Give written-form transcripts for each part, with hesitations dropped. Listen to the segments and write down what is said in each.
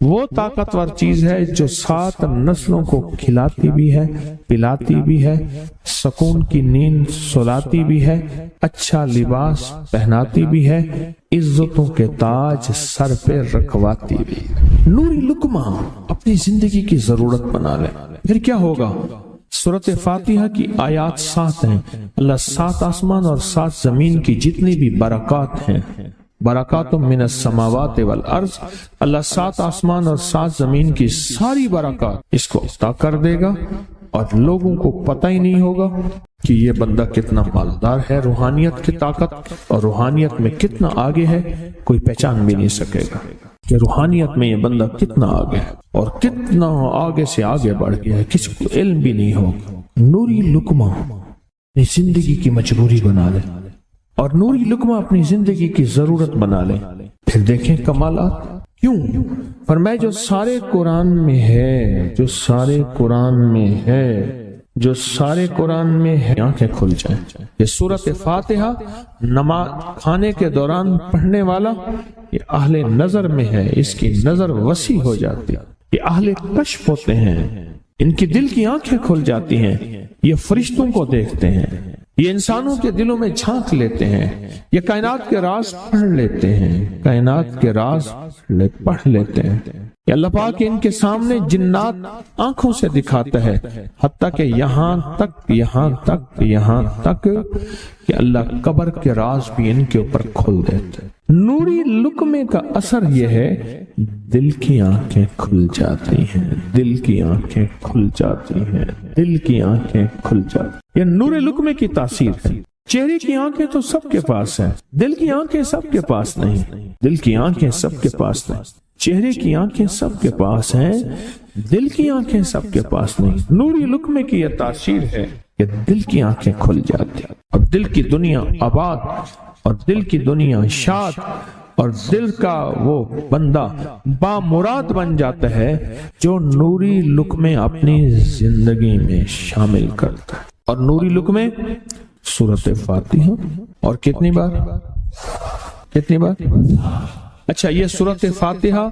وہ طاقتور چیز ہے جو 7 نسلوں کو کھلاتی بھی ہے، پلاتی بھی ہے، سکون کی نیند سلاتی بھی ہے، اچھا لباس پہناتی بھی ہے، عزتوں کے تاج سر پہ رکھواتی بھی ہے۔ نوری لقمہ اپنی زندگی کی ضرورت بنا لے، پھر کیا ہوگا؟ سورۃ فاتحہ کی آیات 7 ہیں۔ اللہ 7 آسمان اور 7 زمین کی جتنی بھی برکات ہیں، برکات من السماوات والارض، اللہ 7 آسمان اور 7 زمین کی ساری برکات اس کو عطا کر دے گا، اور لوگوں کو پتہ ہی نہیں ہوگا کہ یہ بندہ کتنا مالدار ہے، روحانیت کی طاقت اور روحانیت میں کتنا آگے ہے، کوئی پہچان بھی نہیں سکے گا کہ روحانیت میں یہ بندہ کتنا آگے ہے اور کتنا آگے سے آگے بڑھ گیا ہے، کسی کو علم بھی نہیں ہوگا۔ نوری لقمہ اپنی زندگی کی مجبوری بنا لے اور نوری لقمہ اپنی زندگی کی ضرورت بنا لے، پھر دیکھیں کمالات۔ کیوں؟ فرمایا جو سارے قرآن میں ہے، جو سارے قرآن میں ہے، جو سارے قرآن میں ہے، آنکھیں کھل جائیں۔ یہ سورۃ فاتحہ نماز کھانے کے دوران پڑھنے والا یہ اہل نظر میں ہے، اس کی نظر وسیع ہو جاتی ہے، یہ اہل کشف ہوتے ہیں، ان کی دل کی آنکھیں کھل جاتی ہیں، یہ فرشتوں کو دیکھتے ہیں، یہ انسانوں کے دلوں میں جھانک لیتے ہیں، یہ کائنات کے راز پڑھ لیتے ہیں، کائنات کے راز پڑھ لیتے ہیں۔ کہ اللہ پاک ان کے سامنے جنات آنکھوں سے دکھاتا ہے، حتیٰ کہ یہاں تک کہ اللہ قبر کے راز بھی ان کے اوپر کھول دیتے ہیں۔ نوری لقمے کا اثر یہ ہے، دل کی آنکھیں کھل جاتی ہیں، دل کی آنکھیں کھل جاتی ہیں، دل کی آنکھیں کھل جاتی ہیں۔ یہ نور لقمے کی تاثیر ہے۔ چہرے کی آنکھیں تو سب کے پاس ہیں، دل کی آنکھیں سب کے پاس نہیں، دل کی آنکھیں سب کے پاس نہیں، چہرے کی آنکھیں سب کے پاس ہیں، دل کی آنکھیں سب کے پاس نہیں۔ نوری لقمے کی یہ تاثیر ہے کہ دل کی آنکھیں کھل جاتی ہیں اور دل کی دنیا آباد اور دل کی دنیا شاد اور دل کا وہ بندہ بامراد بن جاتا ہے جو نوری لقمے اپنی زندگی میں شامل کرتا ہے۔ اور نوری لقمے سورۃ فاتحہ، اور کتنی بار؟ اچھا، یہ سورۃ فاتحہ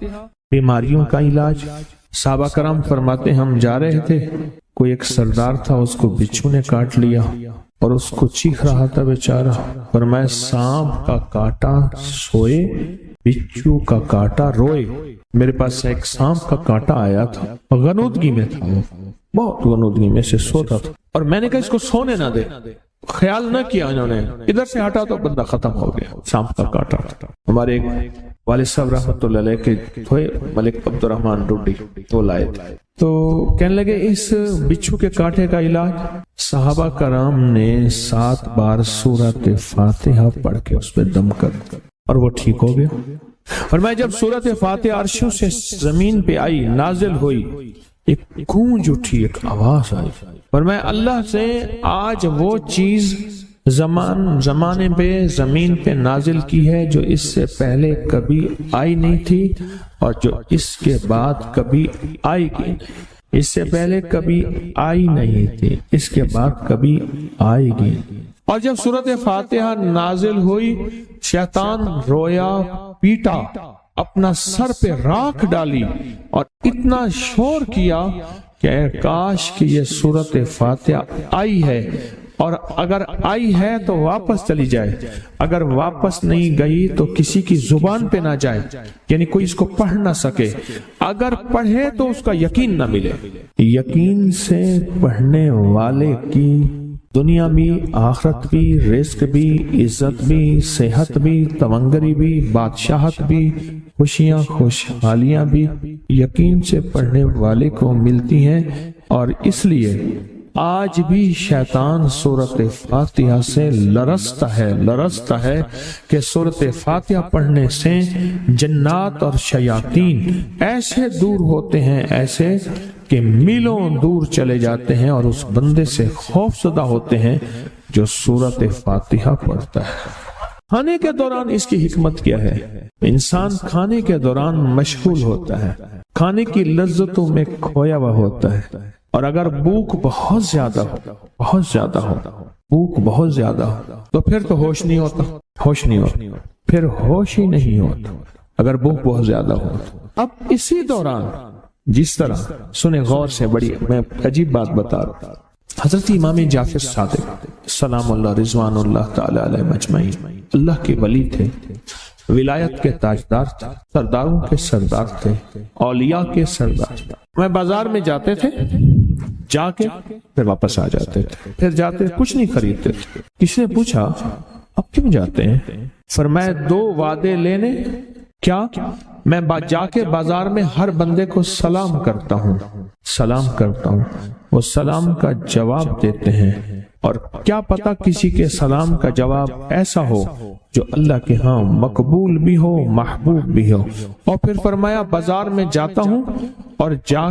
بیماریوں کا علاج۔ صحابہ کرام فرماتے ہم جا رہے تھے، کوئی ایک سردار تھا، اس کو بچھو نے کاٹ لیا اور اس کو چیخ رہا تھا بیچارہ، فرمایا سانپ کا کاٹا سوئے، بچھو کا کاٹا روئے۔ میرے پاس ایک سانپ کا کاٹا آیا تھا، غنودگی میں تھا، وہ بہت غنودگی میں سے سوتا تھا، اور میں نے کہا اس کو سونے نہ دے، خیال نہ کیا انہوں نے، ادھر سے ہٹا تو بندہ ختم ہو گیا، سانپ کا کاٹا۔ ہمارے ایک والد صاحب رحمۃ اللہ علیہ کے تھے ملک عبد الرحمن ڈوڈی، وہ لائے تو کہنے لگے اس بچھو کے کاٹے کا علاج، صحابہ کرام نے 7 بار سورۃ فاتحہ پڑھ کے اس پہ دم کر اور وہ ٹھیک ہو گیا۔ فرمایا جب سورۃ فاتحہ عرشوں سے زمین پہ آئی، نازل ہوئی، ایک گونج اٹھی، ایک آواز آئی، فرمایا اللہ سے آج وہ چیز زمانے پہ زمین پہ نازل کی ہے جو اس سے پہلے کبھی آئی نہیں تھی اور جو اس کے بعد کبھی آئے گی نہیں۔ اس سے پہلے کبھی آئی نہیں تھی، اس کے بعد کبھی آئے گی۔ اور جب سورۃ فاتحہ نازل ہوئی، شیطان رویا، پیٹا، اپنا سر پہ راکھ ڈالی اور اتنا شور کیا کہ کاش کہ یہ سورۃ فاتحہ آئی ہے، اور اگر آئی ہے تو واپس چلی جائے، اگر واپس نہیں گئی تو کسی کی زبان پہ نہ جائے، یعنی کوئی اس کو پڑھ نہ سکے، اگر پڑھے تو اس کا یقین نہ ملے۔ یقین سے پڑھنے والے کی دنیا بھی، آخرت بھی، رزق بھی، عزت بھی، صحت بھی، تمنگری بھی، بادشاہت بھی، خوشیاں خوشحالیاں بھی یقین سے پڑھنے والے کو ملتی ہیں۔ اور اس لیے آج بھی شیطان سورۃ فاتحہ سے لرزتا ہے کہ سورۃ فاتحہ پڑھنے سے جنات اور شیاطین ایسے دور ہوتے ہیں، ایسے کہ میلوں دور چلے جاتے ہیں، اور اس بندے سے خوف زدہ ہوتے ہیں جو سورۃ فاتحہ پڑھتا ہے۔ کھانے کے دوران اس کی حکمت کیا ہے؟ انسان کھانے کے دوران مشغول ہوتا ہے، کھانے کی لذتوں میں کھویا ہوا ہوتا ہے، اور اگر بھوک بہت زیادہ ہو، بھوک بہت زیادہ ہو تو پھر تو ہوش نہیں ہوتا، پھر ہوش ہی نہیں ہوتا۔ اگر بھوک بہت زیادہ ہو اب اسی دوران جس طرح سنے غور سے، بڑی میں عجیب بات بتا رہا ہوں، حضرت امام جعفر صادق سلام اللہ رضوان اللہ تعالی علیہ مجمعین اللہ کے ولی تھے، ولایت کے تاجدار تھے، سرداروں کے سردار تھے، اولیاء کے سردار تھے۔ میں بازار میں جاتے تھے، جا کے پھر واپس آ جاتے تھے، پھر جاتے کچھ نہیں خریدتے تھے۔ کسی نے پوچھا اب کیوں جاتے ہیں؟ فرمایا 2 وعدے لینے، کیا میں جا کے بازار میں ہر بندے کو سلام کرتا ہوں، وہ سلام کا جواب دیتے ہیں، اور کیا پتا کسی کے سلام کا جواب ایسا ہو جو اللہ کے ہاں مقبول بھی ہو، محبوب بھی ہو۔ اور پھر فرمایا بازار میں جاتا ہوں اور جا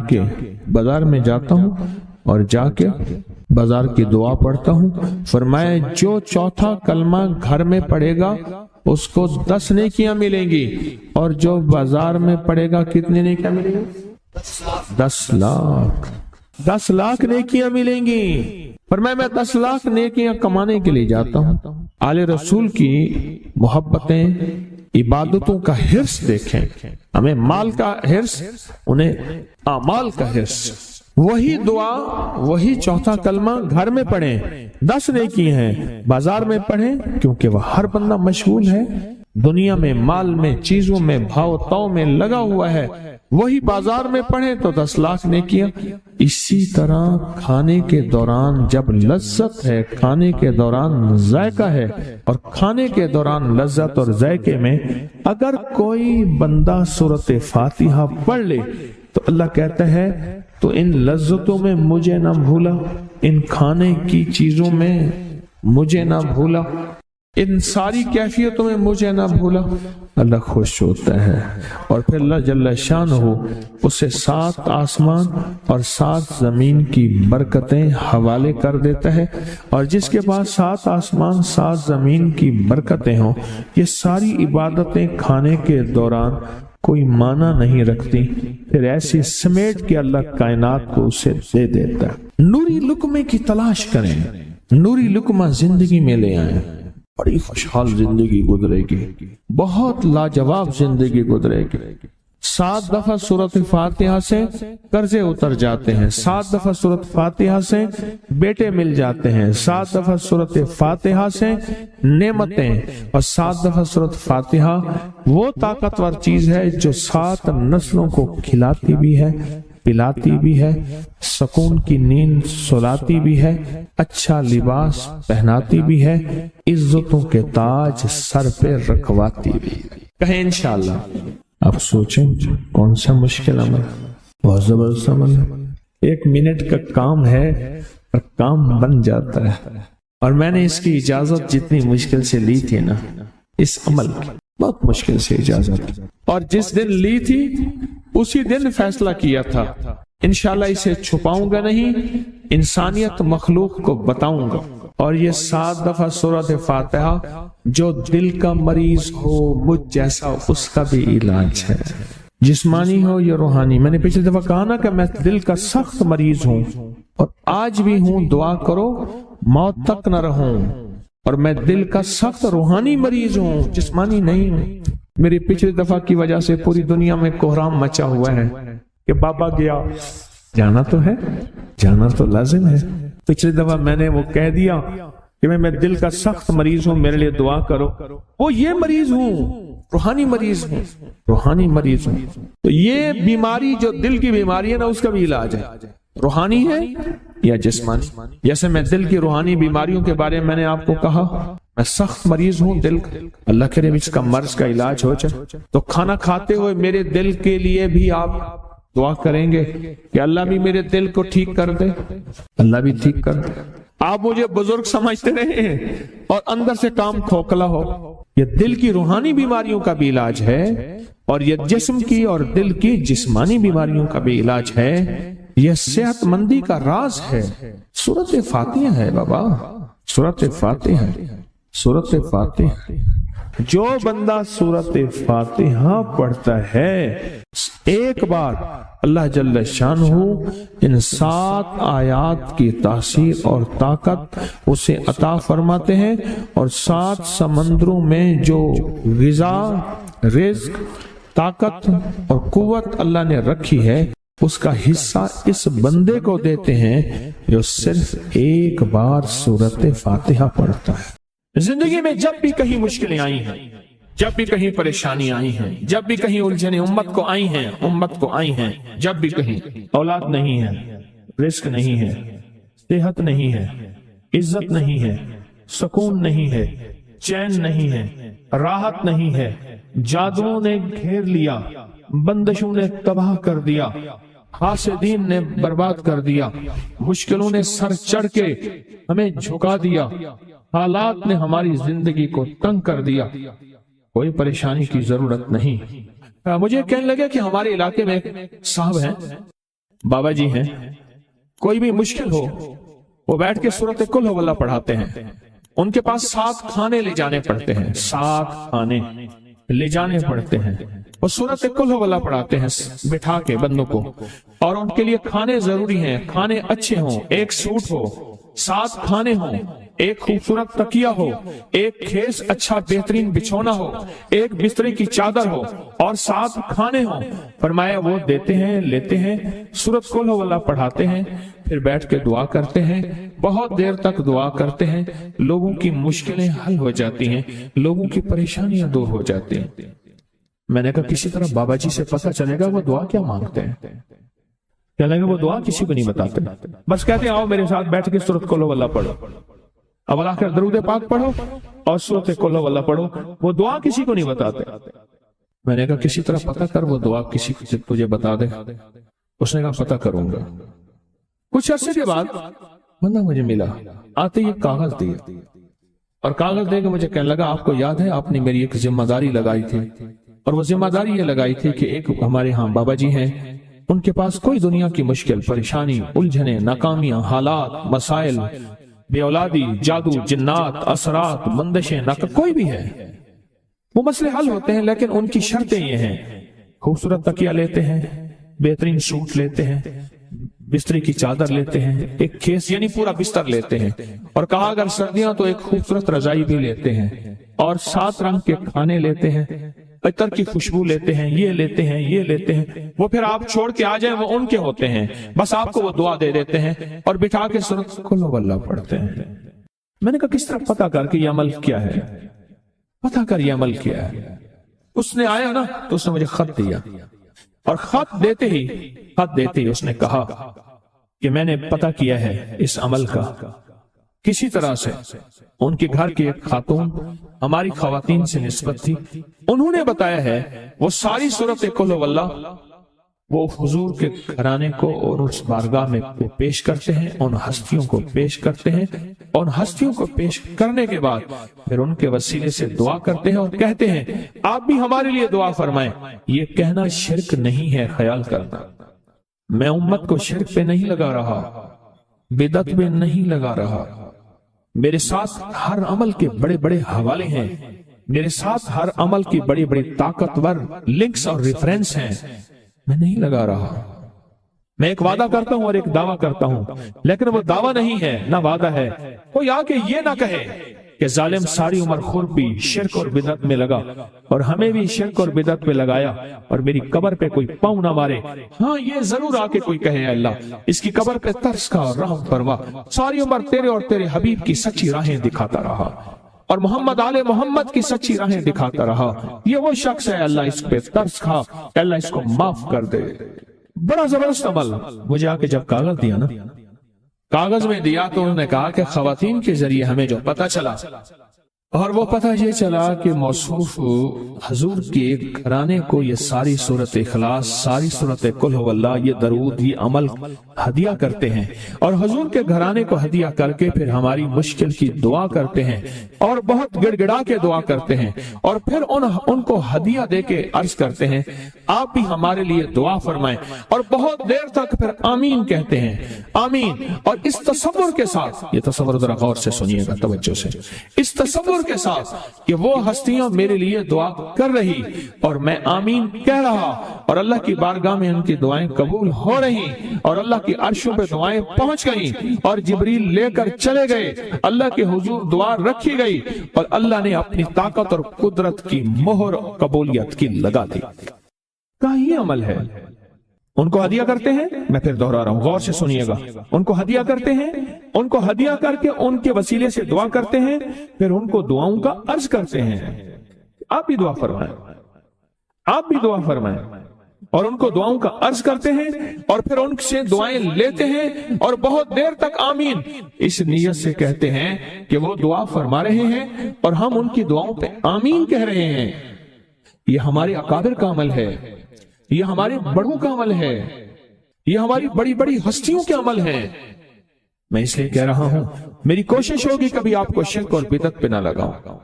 کے بازار میں جاتا ہوں اور جا کے بازار کی دعا پڑھتا ہوں۔ فرمایا جو چوتھا کلمہ گھر میں پڑھے گا اس کو 10 نیکیاں ملیں گی، اور جو بازار میں پڑھے گا کتنی نیکیاں ملیں گی؟ 10 لاکھ نیکیاں ملیں گی۔ فرمایا میں 10 لاکھ نیکیاں کمانے کے لیے جاتا ہوں۔ آل رسول کی محبتیں، عبادتوں کا حرص دیکھیں، ہمیں مال کا حرص، انہیں اعمال کا حرص۔ وہی دعا، وہی چوتھا کلمہ گھر میں پڑھیں، 10 نیکی ہیں، بازار میں پڑھیں، کیونکہ وہ ہر بندہ مشغول ہے، دنیا میں، مال میں، چیزوں میں، بھاؤ تاؤ میں لگا ہوا ہے، وہی بازار میں پڑھیں تو 10 لاکھ نیکیاں۔ اسی طرح کھانے کے دوران جب لذت ہے، کھانے کے دوران ذائقہ ہے، اور کھانے کے دوران لذت اور ذائقے میں اگر کوئی بندہ سورۃ فاتحہ پڑھ لے تو اللہ کہتا ہے تو ان لذتوں میں مجھے نہ بھولا، ان کھانے کی چیزوں میں مجھے نہ بھولا، ان ساری کیفیتوں میں مجھے نہ بھولا۔ اللہ خوش ہوتا ہے، اور پھر اللہ جل شانہ اسے 7 آسمان اور 7 زمین کی برکتیں حوالے کر دیتا ہے، اور جس کے پاس 7 آسمان 7 زمین کی برکتیں ہوں، یہ ساری عبادتیں کھانے کے دوران کوئی معنی نہیں رکھتی، پھر ایسی سمیٹ کے اللہ کائنات کو اسے دے دیتا ہے۔ نوری لقمے کی تلاش کریں، نوری لقمہ زندگی میں لے آئیں، بڑی خوشحال زندگی گزرے گی، بہت لاجواب زندگی گزرے گی۔ 7 دفعہ سورۃ فاتحہ سے قرضے اتر جاتے ہیں، 7 دفعہ سورۃ فاتحہ سے بیٹے مل جاتے ہیں، 7 دفعہ سورۃ فاتحہ سے نعمتیں، اور 7 دفعہ سورۃ فاتحہ وہ طاقتور چیز ہے جو 7 نسلوں کو کھلاتی بھی ہے، پلاتی بھی ہے، سکون کی نیند سلاتی بھی ہے، اچھا لباس پہناتی بھی ہے، عزتوں کے تاج سر پہ رکھواتی بھی۔ کہیں انشاءاللہ۔ آپ سوچیں کون سا مشکل عمل، بہت زبردست عمل ہے، 1 منٹ کا کام ہے اور کام بن جاتا ہے۔ اور میں نے اس کی اجازت جتنی مشکل سے لی تھی نا، اس عمل کی بہت مشکل سے اجازت، اور جس دن لی تھی اسی دن فیصلہ کیا تھا انشاءاللہ اسے چھپاؤں گا نہیں، انسانیت مخلوق کو بتاؤں گا۔ اور یہ 7 دفعہ سورۃ فاتحہ جو دل کا مریض ہو مجھ جیسا، اس کا بھی علاج ہے، جسمانی ہو یا روحانی۔ میں نے پچھلی دفعہ کہا نا کہ میں دل کا سخت مریض ہوں اور آج بھی ہوں، دعا کرو موت تک نہ رہوں، اور میں دل کا سخت روحانی مریض ہوں، جسمانی نہیں ہوں۔ میری پچھلی دفعہ کی وجہ سے پوری دنیا میں کوہرام مچا ہوا ہے کہ بابا گیا، جانا تو ہے، جانا تو لازم ہے۔ پچھلی دفعہ میں نے وہ کہہ دیا کہ میں دل کا سخت مریض ہوں، میرے لیے دعا کرو، وہ یہ مریض ہوں، روحانی مریض ہوں، روحانی مریض ہوں۔ تو یہ بیماری جو دل کی بیماری ہے نا، اس کا بھی علاج ہے، روحانی ہے یا جسمانی۔ جیسے میں دل کی روحانی بیماریوں کے بارے میں نے آپ کو کہا، میں سخت مریض ہوں دل کا، اللہ کرے اس کا مرض کا علاج ہو جائے۔ تو کھانا کھاتے ہوئے میرے دل کے لیے بھی آپ دعا کریں گے کہ اللہ بھی میرے دل کو ٹھیک کر دے، اللہ بھی ٹھیک کر دے۔ آپ مجھے بزرگ سمجھتے رہے ہیں اور اندر سے کام کھوکھلا ہو۔ یہ دل کی روحانی بیماریوں کا بھی علاج ہے، اور یہ جسم کی اور دل کی جسمانی بیماریوں کا بھی علاج ہے۔ یہ صحت مندی کا راز ہے، سورۃ فاتحہ ہے بابا، سورۃ فاتحہ، سورۃ فاتحہ۔ جو بندہ سورۃ فاتحہ پڑھتا ہے، ایک بار اللہ جل شانہ ان 7 آیات کی تاثیر اور طاقت اسے عطا فرماتے ہیں، اور 7 سمندروں میں جو غذا، رزق، طاقت اور قوت اللہ نے رکھی ہے اس کا حصہ اس بندے کو دیتے ہیں جو صرف ایک بار سورت فاتحہ پڑھتا ہے۔ زندگی میں جب بھی کہیں مشکلیں آئی ہیں، جب بھی کہیں پریشانی آئی ہیں، جب بھی کہیں الجھنیں امت کو آئی ہیں، جب بھی کہیں اولاد نہیں ہے، رزق نہیں ہے، صحت نہیں ہے، عزت نہیں ہے، سکون نہیں ہے، چین نہیں ہے، راحت نہیں ہے، جادوؤں نے گھیر لیا، بندشوں نے تباہ کر دیا، حاسدین نے برباد کر دیا، مشکلوں نے سر چڑھ کے ہمیں جھکا دیا، حالات نے ہماری زندگی کو تنگ کر دیا، کوئی پریشانی کی ضرورت نہیں۔ مجھے کہنے لگے کہ ہمارے علاقے میں ایک صاحب ہیں، بابا جی ہیں، کوئی بھی مشکل ہو وہ بیٹھ کے سورت قل ہو اللہ پڑھاتے ہیں۔ ان کے پاس 7 کھانے لے جانے پڑتے ہیں، 7 کھانے لے جانے پڑتے ہیں، وہ سورت قل ہو اللہ پڑھاتے ہیں بٹھا کے بندوں کو، اور ان کے لیے کھانے ضروری ہیں، کھانے اچھے ہوں، ایک سوٹ ہو، 7 کھانے ہوں، ایک خوبصورت تکیہ ہو، ایک کھیس اچھا بہترین بچھونا ہو، ایک بسترے کی چادر ہو، اور 7 کھانے ہوں۔ فرمایا وہ دیتے ہیں، لیتے ہیں، سورت قل ہو اللہ پڑھاتے ہیں، پھر بیٹھ کے دعا کرتے ہیں، بہت دیر تک دعا کرتے ہیں، لوگوں کی مشکلیں حل ہو جاتی ہیں، لوگوں کی پریشانیاں دور ہو جاتی ہیں۔ میں نے کہا کسی طرح بابا جی سے پتہ چلے گا وہ دعا کیا مانگتے ہیں۔ کہنے لگے وہ دعا کسی کو نہیں بتاتے، بس کہتے ہیں آؤ میرے ساتھ بیٹھ کے سورت قل ہو اللہ پڑھو، اب اللہ کا درود پاک پڑھو اور سورت قل ہو اللہ پڑھو، وہ دعا کسی کو نہیں بتاتے۔ میں نے کہا کسی طرح پتہ کر وہ دعا کسی کو تجھے بتا دے۔ اس نے کہا پتہ کروں گا۔ کچھ عرصے کے بعد بندہ مجھے ملا، آتے یہ کاغذ دیا، اور کاغذ دے کے مجھے کہنے لگا آپ کو یاد ہے آپ نے میری ایک ذمہ داری لگائی تھی، اور وہ ذمہ داری یہ لگائی تھی کہ ایک ہمارے ہاں بابا جی ہیں، ان کے پاس کوئی دنیا کی مشکل، پریشانی، الجھنیں، ناکامیاں، حالات، مسائل، بے اولادی، جادو، جنات، اثرات، بندشیں، کوئی بھی ہے، وہ مسئلے حل ہوتے ہیں، لیکن ان کی شرطیں یہ ہیں، خوبصورت تکیہ لیتے ہیں، بہترین سوٹ لیتے ہیں، بستری کی چادر لیتے ہیں، ایک کھیس یعنی پورا بستر لیتے ہیں، اور کہا اگر سردیاں تو ایک خوبصورت رضائی بھی لیتے ہیں، اور 7 رنگ کے کھانے لیتے ہیں، عطر کی خوشبو لیتے ہیں، یہ لیتے ہیں، یہ لیتے ہیں، وہ پھر آپ چھوڑ کے آ جائیں وہ ان کے ہوتے ہیں، بس آپ کو وہ دعا دے دیتے ہیں اور بٹھا کے سورت قل ہو اللہ پڑھتے ہیں۔ میں نے کہا کس طرح پتہ کر کے یہ عمل کیا ہے، پتہ کر یہ عمل کیا ہے۔ اس نے آیا نا تو اس نے مجھے خط دیا، اور خط دیتے ہی اس نے کہا کہ میں نے پتہ کیا ہے اس عمل کا، کسی طرح سے ان کے گھر کی ایک خاتون ہماری خواتین سے نسبت تھی، انہوں نے بتایا ہے وہ ساری سورت قل ہو اللہ وہ حضور کے گھرانے کو اور اس بارگاہ میں پیش کرتے ہیں، ان ہستیوں کو پیش کرتے ہیں، اور ہستیوں کو پیش کرنے کے بعد پھر ان کے وسیلے سے دعا کرتے ہیں اور کہتے ہیں آپ بھی ہمارے لیے دعا فرمائیں۔ یہ کہنا شرک نہیں ہے، خیال کرنا میں امت کو شرک پہ نہیں لگا رہا، بدعت پہ نہیں لگا رہا، میرے ساتھ ہر عمل کے بڑے بڑے حوالے ہیں، میرے ساتھ ہر عمل کی بڑی بڑی طاقتور لنکس اور ریفرنس ہیں، میں نہیں لگا رہا، میں ایک وعدہ کرتا ہوں اور ایک دعویٰ کرتا ہوں، لیکن وہ دعویٰ نہیں ہے نہ وعدہ ہے۔ کوئی آ کے یہ نہ کہے کہ ظالم ساری عمر خود بھی شرک اور بدعت میں لگا اور ہمیں بھی شرک اور بدعت پہ لگایا، اور میری قبر پہ کوئی پاؤں نہ مارے۔ ہاں یہ ضرور آ کے کوئی کہے اللہ اس کی قبر پہ ترس کھا اور رحم فرما، ساری عمر تیرے اور تیرے حبیب کی سچی راہیں دکھاتا رہا اور محمد آل محمد کی سچی راہیں دکھاتا رہا، یہ وہ شخص ہے اللہ اس پہ ترس کھا، اللہ اس کو معاف کر دے۔ بڑا زبردست عمل۔ مجھے آ کے جب کاغذ دیا نا، کاغذ میں دیا تو انہوں نے کہا کہ خواتین کے ذریعے ہمیں جو پتہ چلا، اور وہ پتہ یہ چلا کہ موصوف حضور کے گھرانے کو یہ ساری سورت اخلاص، ساری سورت قل ہو اللہ، یہ درود، یہ عمل ہدیہ کرتے ہیں، اور حضور کے گھرانے کو ہدیہ کر کے پھر ہماری مشکل کی دعا کرتے ہیں، اور بہت گڑ گڑا کے دعا کرتے ہیں، اور پھر ان کو ہدیہ دے کے عرض کرتے ہیں آپ بھی ہمارے لیے دعا فرمائیں، اور بہت دیر تک پھر آمین کہتے ہیں، آمین۔ اور اس تصور کے ساتھ، یہ تصور ذرا غور سے سنیے گا توجہ سے، اس تصور کے ساتھ کہ وہ ہستیاں میرے لیے دعا کر رہی اور میں آمین کہہ رہا، اور اللہ کی بارگاہ میں ان کی دعائیں قبول ہو رہی، اور اللہ کی عرشوں پہ دعائیں پہنچ گئیں، اور جبریل لے کر چلے گئے، اللہ کے حضور دعا رکھی گئی، اور اللہ نے اپنی طاقت اور قدرت کی مہر قبولیت کی لگا دی۔ کا یہ عمل ہے. ان کو ہدیہ کرتے ہیں, میں پھر دوہرا رہا ہوں, غور سے سنیے گا. ان کو ہدیہ کرتے ہیں, ان کو ہدیہ کر کے ان کے وسیلے سے دعا کرتے ہیں, پھر ان کو دعاؤں کا عرض کرتے ہیں. آپ بھی دعا فرمائیں, آپ بھی دعا فرمائیں, اور ان کو دعاؤں کا عرض کرتے ہیں, اور پھر ان سے دعائیں لیتے ہیں, اور بہت دیر تک آمین اس نیت سے کہتے ہیں کہ وہ دعا فرما رہے ہیں اور ہم ان کی دعاؤں پہ آمین کہہ رہے ہیں. یہ ہمارے اکابر کا عمل ہے, یہ ہمارے بڑوں کا عمل ہے, یہ ہماری بڑی بڑی ہستیوں کے عمل ہیں. میں اس لیے کہہ رہا ہوں, میری کوشش ہوگی کبھی آپ کو شرک اور بدعت پہ نہ لگاؤں.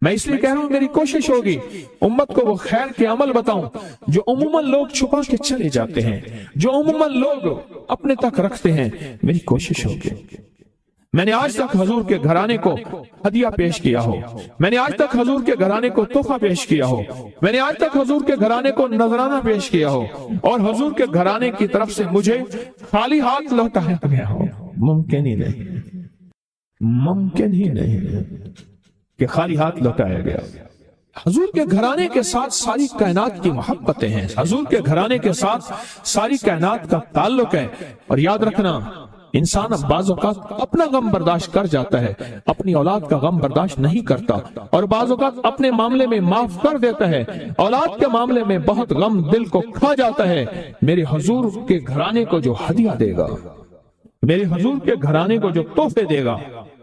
میں اس لیے کہہ رہا ہوں, میری کوشش ہوگی امت کو وہ خیر کے عمل بتاؤں جو عموماً لوگ چھپا کے چلے جاتے ہیں, جو عموماً لوگ اپنے تک رکھتے ہیں. میری کوشش ہوگی. میں نے آج تک حضور کے گھرانے کو ہدیہ پیش کیا ہو, میں نے آج تک حضور کے گھرانے کو تحفہ پیش کیا ہو, میں نے آج تک حضور کے گھرانے کو نذرانہ پیش کیا ہو, اور حضور کے گھرانے کی طرف سے مجھے خالی ہاتھ لوٹایا گیا ہو. ممکن ہی نہیں, ممکن ہی نہیں کہ خالی ہاتھ لوٹایا گیا. حضور کے گھرانے کے ساتھ ساری کائنات کی محبتیں ہیں, حضور کے گھرانے کے ساتھ ساری کائنات کا تعلق ہے. اور یاد رکھنا, انسان بعض اوقات اپنا غم برداشت کر جاتا ہے, اپنی اولاد کا غم برداشت نہیں کرتا, اور بعض اوقات اپنے معاملے میں معاف کر دیتا ہے, اولاد کے معاملے میں بہت غم دل کو کھا جاتا ہے. میرے حضور کے گھرانے کو جو ہدیہ دے گا, میرے حضور کے گھرانے کو جو تحفے دے گا,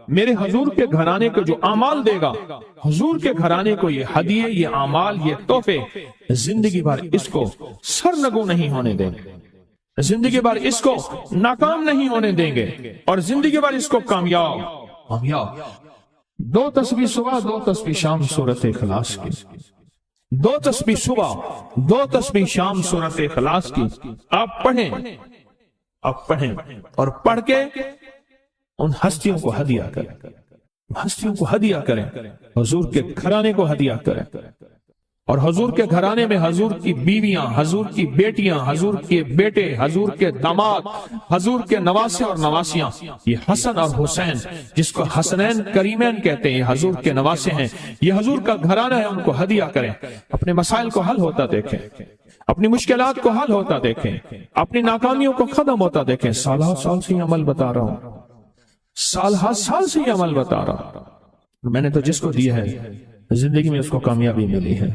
میرے حضور کے گھرانے کو جو اعمال دے گا, حضور کے گھرانے کو یہ ہدیے, یہ اعمال, یہ تحفے زندگی بھر اس کو سرنگو نہیں ہونے دیں گے, زندگی بھر اس کو ناکام نہیں ہونے دیں گے, اور زندگی بھر اس کو کامیاب. 2 تسبیح صبح 2 تسبیح شام سورۃ اخلاص کی, 2 تسبیح صبح 2 تسبیح شام سورۃ اخلاص کی آپ پڑھیں, آپ پڑھیں, اور پڑھ کے ان ہستیوں کو ہدیہ کریں, ہستیوں کو ہدیہ کریں, حضور کے گھرانے کو ہدیہ کریں. اور حضور کے گھرانے میں حضور کی بیویاں, حضور کی بیٹیاں, حضور کے بیٹے, حضور کے داماد, حضور کے نواسے اور نواسیاں, یہ حسن اور حسین جس کو حسنین کریمین کہتے ہیں, حضور کے نواسے ہیں, یہ حضور کا گھرانہ ہے. ان کو ہدیہ کریں, اپنے مسائل کو حل ہوتا دیکھیں, اپنی مشکلات کو حل ہوتا دیکھیں, اپنی ناکامیوں کو ختم ہوتا دیکھیں. سالہ سال سے یہ عمل بتا رہا ہوں, سالہ سال سے یہ عمل بتا رہا ہوں. میں نے تو جس کو دیا ہے زندگی میں اس کو کامیابی ملی ہے,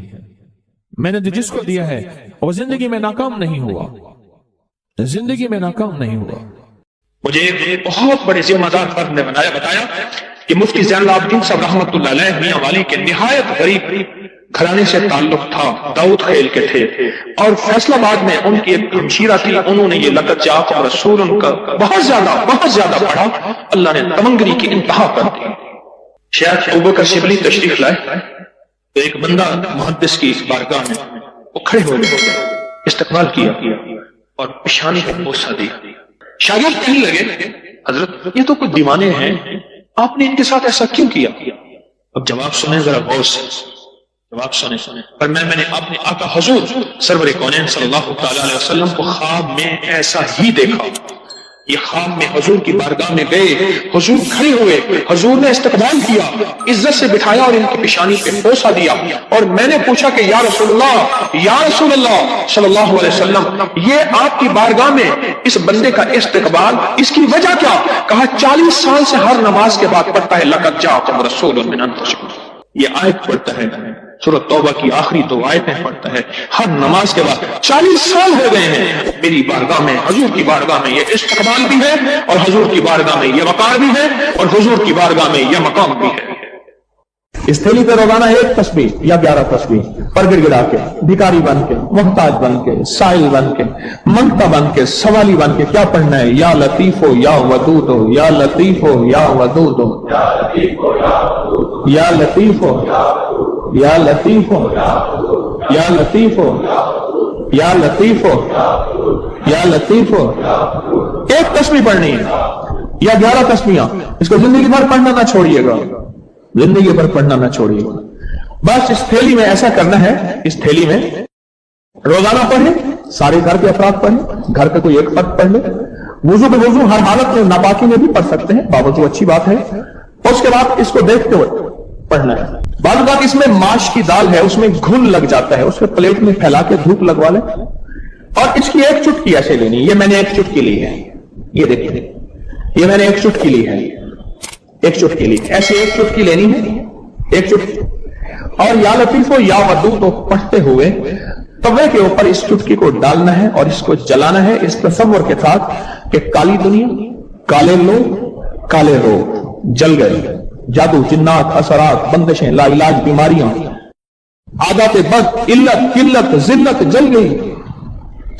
میں نے تو جس کو دیا ہے وہ زندگی میں ناکام نہیں ہوا, زندگی میں ناکام نہیں ہوا. مجھے ایک بہت بڑے ذمہ دار فرد نے بتایا کہ مفتی زین العابدین صاحب رحمۃ اللہ علیہ میاں والی کے نہایت غریب گھرانے سے تعلق تھا, داؤد خیل کے تھے, اور فیصل آباد میں ان کی ایک ہمشیرہ تھی, انہوں نے یہ لقب جاق اور رسول ان کا بہت زیادہ پڑھا, اللہ نے تمنگری کی انتہا کر دی. شیخ ابوبکر شبلی تشریف لائے تو ایک بندہ محدث کی بارگاہ میں وہ کھڑے ہو گئے, استقبال کیا اور پیشانی پر بوسہ دیا. شاگرد کہنے لگے, حضرت یہ تو کچھ دیوانے ہیں, آپ نے ان کے ساتھ ایسا کیوں کیا؟ اب جواب سنیں ذرا غور سے, جواب سنیں. پر میں نے اپنے آقا حضور سرور کونین صلی اللہ تعالی علیہ وسلم کو خواب میں ایسا ہی دیکھا. یہ خواب میں حضور کی بارگاہ میں گئے, حضور کھڑے ہوئے, حضور نے استقبال کیا, عزت سے بٹھایا اور ان کی پیشانی پہ بوسہ دیا, اور میں نے پوچھا کہ یا رسول اللہ صلی اللہ علیہ وسلم, یہ آپ کی بارگاہ میں اس بندے کا استقبال, اس کی وجہ کیا؟ کہا 40 سال سے ہر نماز کے بعد پڑھتا ہے لقد جاءکم رسول من انفسکم. یہ آیت پڑھتا ہے, سورۃ توبہ کی آخری 2 آیتیں پڑھتا ہے ہر نماز کے بعد. 40 سال ہو گئے ہیں میری بارگاہ میں, حضور کی بارگاہ میں یہ استقبال بھی ہے, اور حضور کی بارگاہ میں یہ وقار بھی ہے, اور حضور کی بارگاہ میں یہ مقام بھی ہے. اس تھیلی پہ روزانہ 1 تسبیح یا 11 تسبیح پر گڑ گڑا کے, بھکاری بن کے, محتاج بن کے, سائل بن کے, منگتا بن کے, سوالی بن کے کیا پڑھنا ہے؟ یا لطیف ہو یا ودود ہو, یا لطیف ہو یا ودود ہو, یا لطیف ہو یا لطیف ہو, یا لطیف ہو, یا لطیف ہو, یا لطیف ہو. 1 تسبیح پڑھنی ہے یا 11 تسبیحاں, اس کو زندگی بھر پڑھنا نہ چھوڑیے گا, زندگی بھر پڑھنا نہ چھوڑیے گا. بس اس تھیلی میں ایسا کرنا ہے, اس تھیلی میں روزانہ پڑھیں, سارے گھر کے افراد پڑھیں, گھر کا کوئی ایک فرد پڑھ لے, وضو بے وضو ہر حالت میں ناپاکی میں بھی پڑھ سکتے ہیں, باوضو اچھی بات ہے. اس کے بعد اس کو دیکھتے ہوئے پڑھنا ہے. بعض اوقات اس میں ماش کی دال ہے، اس میں گھل لگ جاتا ہے، اس میں پلیٹ میں پھیلا کے دھوپ لگوا لیں اور اس کی ایک چٹکی ایسے لینی. یہ میں نے ایک چٹکی لی ہے، یہ دیکھیں، یہ میں نے ایک چٹکی لی ہے، ایک چٹکی لی، ایسے ایک چٹکی لینی ہے، ایک چٹکی، اور یا لطیف و یا ودود کو پڑھتے ہوئے توے کے اوپر اس چٹکی کو ڈالنا ہے اور اس کو جلانا ہے اس تصور کے ساتھ کہ کالی دنیا، کالے لوگ، کالے روگ جل گئے. جادو، جنات، اثرات، بندشیں، لا علاج بیماریاں، عادات بد، علت، قلت، ذلت جل گئی.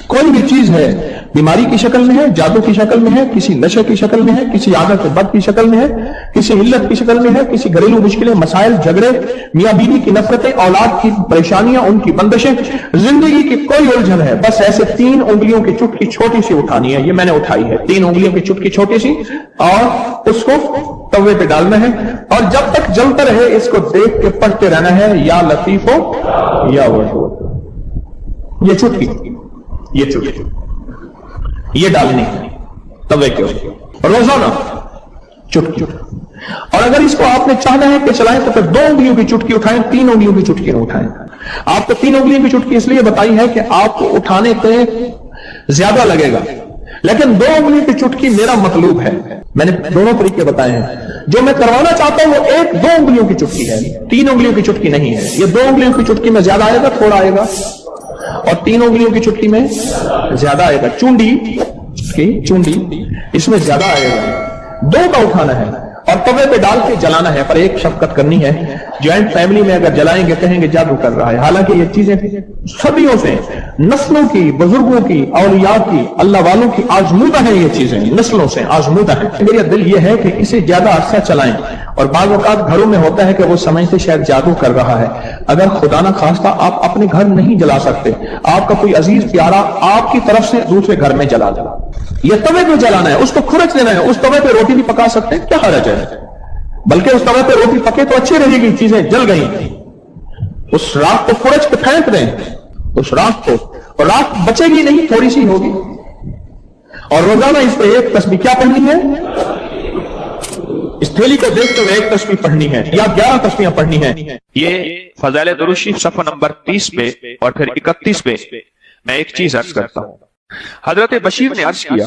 کوئی بھی چیز ہے بیماری کی شکل میں ہے، جادو کی شکل میں ہے، کسی نشے کی شکل میں ہے، کسی عادت بد کی شکل میں ہے، کسی علت کی شکل میں ہے، کسی گھریلو مشکلیں، مسائل، جھگڑے، میاں بیوی کی نفرتیں، اولاد کی پریشانیاں، ان کی بندشیں، زندگی کی کوئی الجھن ہے، بس ایسے 3 انگلیوں کی چٹکی چھوٹی سی اٹھانی ہے. یہ میں نے اٹھائی ہے، 3 انگلیوں کی چٹکی چھوٹی سی، اور اس کو توے پہ ڈالنا ہے اور جب تک جلتا رہے اس کو دیکھ کے پڑھتے رہنا ہے، یا لطیف ہو یا ودود. یہ چٹکی، یہ چٹکی یہ ڈالنی ہے توے کے اوپر روزانہ چٹکی. اور اگر اس کو آپ نے چاہنا ہے کہ چلائیں تو پھر 2 انگلیوں کی چٹکی اٹھائیں، 3 انگلیوں کی چٹکی نہ اٹھائیں. آپ کو 3 انگلیوں کی چٹکی اس لیے بتائی ہے کہ آپ کو اٹھانے پہ زیادہ لگے گا، لیکن 2 انگلیوں کی چٹکی میرا مطلوب ہے. میں نے دونوں طریقے بتائے ہیں. جو میں کروانا چاہتا ہوں وہ 2 انگلیوں کی چٹکی ہے، 3 انگلیوں کی چٹکی نہیں ہے. یہ 2 انگلیوں کی چٹکی میں زیادہ آئے گا، تھوڑا آئے گا، اور 3 انگلیوں کی چٹکی میں زیادہ آئے گا. چونڈی اس میں زیادہ آئے گا. 2 کا اٹھانا ہے اور توے پہ ڈال کے جلانا ہے. پر ایک شفقت کرنی ہے، جوائنٹ فیملی میں اگر جلائیں گے کہیں گے جادو کر رہا ہے. حالانکہ یہ چیزیں صدیوں سے نسلوں کی، بزرگوں کی، اولیاء کی، اللہ والوں کی آزمودہ ہیں. یہ چیزیں نسلوں سے آزمودہ ہیں. میرا دل یہ ہے کہ اسے زیادہ عرصہ چلائیں. اور بعض اوقات گھروں میں ہوتا ہے کہ وہ سمجھتے شاید جادو کر رہا ہے. اگر خدا نہ خواستہ آپ اپنے گھر نہیں جلا سکتے، آپ کا کوئی عزیز پیارا آپ کی طرف سے دوسرے گھر میں جلا دے. یہ توے پہ جلانا ہے، اس کو کھرچ دینا ہے. اس توے پہ روٹی بھی پکا سکتے ہیں، کیا حرج ہے؟ بلکہ اس توے پہ روٹی پکے تو اچھی رہے گی. چیزیں جل گئی، اس راکھ کو کھرچ کے پھینک دیں، اس راکھ کو، اور راکھ بچے گی نہیں، تھوڑی سی ہوگی. اور روزانہ اس پہ ایک تسبیح کیا پڑھنی ہے؟ اس تھیلی کو دیکھتے ہوئے ایک تسبیح پڑھنی ہے یا 11 تسبیحیں پڑھنی ہیں. یہ فضائل درود شریف صفحہ نمبر 30 پہ اور پھر 31 پہ میں ایک چیز عرض کرتا ہوں. حضرت بشیر نے عرض کیا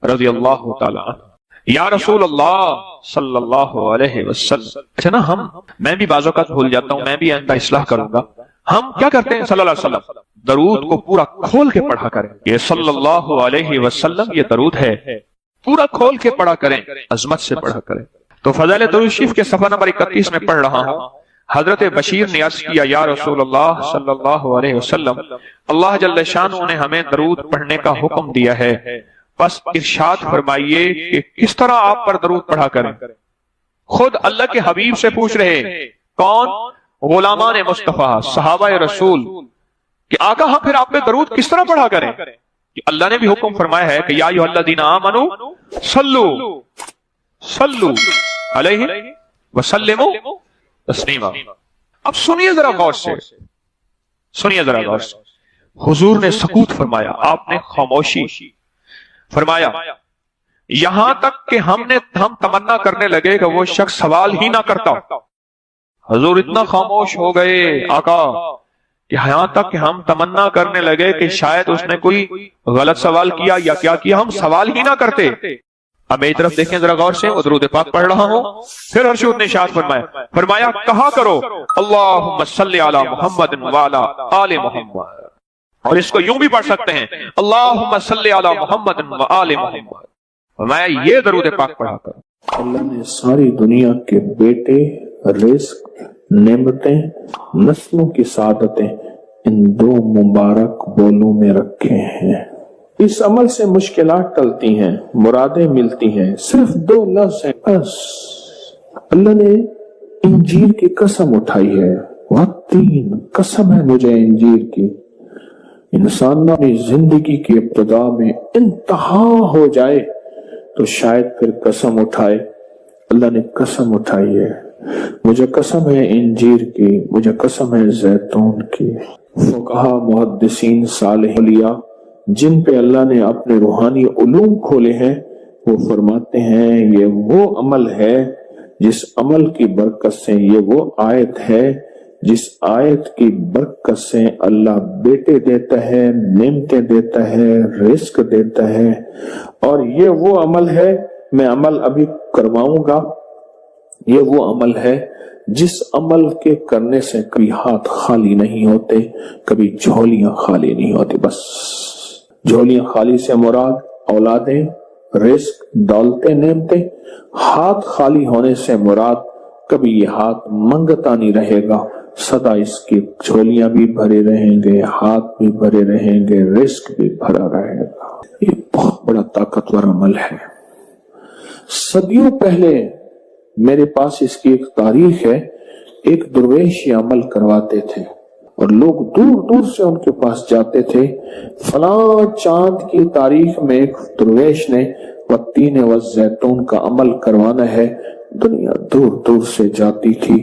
رضی اللہ تعالی عنہ، یا رسول اللہ صلی اللہ علیہ وسلم. اچھا نا، میں بھی بعض اوقات بھول جاتا ہوں، میں بھی آئندہ اصلاح کروں گا. ہم کیا کرتے ہیں؟ صلی اللہ علیہ وسلم درود کو پورا کھول کے پڑھا کریں. یہ صلی اللہ علیہ وسلم یہ درود ہے، پورا کھول کے پڑھا کریں، عظمت سے پڑھا کریں. تو فضائل درود شریف کے صفحہ نمبر 31 میں پڑھ رہا ہوں. حضرت بشیر نے عرض کیا، یا رسول اللہ صلی اللہ علیہ وسلم، اللہ جل شانہ نے ہمیں درود پڑھنے کا حکم دیا ہے، پس ارشاد فرمائیے کہ کس طرح آپ پر درود پڑھا کریں. خود اللہ کے حبیب سے پوچھ رہے، کون؟ غلامان مصطفیٰ، صحابہ رسول، کہ آقا ہم پھر آپ پہ درود کس طرح پڑھا کریں؟ کہ اللہ نے بھی حکم فرمایا ہے کہ یا ایھا الذین آمنوا صلوا علیہ وسلموا تسلیما. اب سنیے ذرا غور سے، سنیے ذرا غور سے. حضور نے سکوت فرمایا، آپ نے خاموشی فرمایا، یہاں تک کہ ہم تمنا کرنے لگے کہ وہ شخص سوال ہی نہ کرتا. حضور اتنا خاموش ہو گئے آقا کہ یہاں تک کہ ہم تمنا کرنے لگے کہ شاید اس نے کوئی غلط سوال کیا یا کیا کیا، ہم سوال ہی نہ کرتے. اب میری طرف دیکھیں ذرا غور سے، درود پاک پڑھ رہا ہوں. پھر حضور نے ارشاد فرمایا کہا کرو اللہم صلی علی محمد وعلی آل محمد. اور اس کو یوں بھی پڑھ سکتے ہیں اللہم صلی علی محمد وآل محمد. فرمایا یہ درود پاک پڑھا کرو. اللہ نے ساری دنیا کے بیٹے، رزق، نعمتیں، نسلوں کی سعادتیں ان 2 مبارک بولوں میں رکھے ہیں. اس عمل سے مشکلات ٹلتی ہیں، مرادیں ملتی ہیں. صرف 2 لفظ ہیں بس. اللہ نے انجیر کی قسم اٹھائی ہے، وَالتِّينِ، قسم ہے مجھے انجیر کی. انسان اپنی زندگی کی ابتدا میں انتہا ہو جائے تو شاید پھر قسم اٹھائے. اللہ نے قسم اٹھائی ہے، مجھے قسم ہے انجیر کی، مجھے قسم ہے زیتون کی. فقہا، محدثین، صالح اولیاء جن پہ اللہ نے اپنے روحانی علوم کھولے ہیں وہ فرماتے ہیں یہ وہ عمل ہے جس عمل کی برکت سے یہ وہ آیت ہے جس آیت کی برکت سے اللہ بیٹے دیتا ہے، نعمتیں دیتا ہے، رزق دیتا ہے، اور یہ وہ عمل ہے، میں عمل ابھی کرواؤں گا، یہ وہ عمل ہے جس عمل کے کرنے سے کبھی ہاتھ خالی نہیں ہوتے، کبھی جھولیاں خالی نہیں ہوتی۔ بس جھولیاں خالی سے مراد اولادیں، رزق، دولتیں، نعمتیں۔ ہاتھ خالی ہونے سے مراد کبھی یہ ہاتھ منگتا نہیں رہے گا، سدا اس کی جھولیاں بھی بھرے رہیں گے، ہاتھ بھی بھرے رہیں گے، رزق بھی بھرا رہے گا۔ یہ بہت بڑا طاقتور عمل ہے۔ صدیوں پہلے میرے پاس اس کی ایک تاریخ ہے، ایک درویش یہ عمل کرواتے تھے اور لوگ دور دور سے ان کے پاس جاتے تھے۔ فلاں چاند کی تاریخ میں ایک درویش نے والتین والزیتون کا عمل کروانا ہے، دنیا دور دور سے جاتی تھی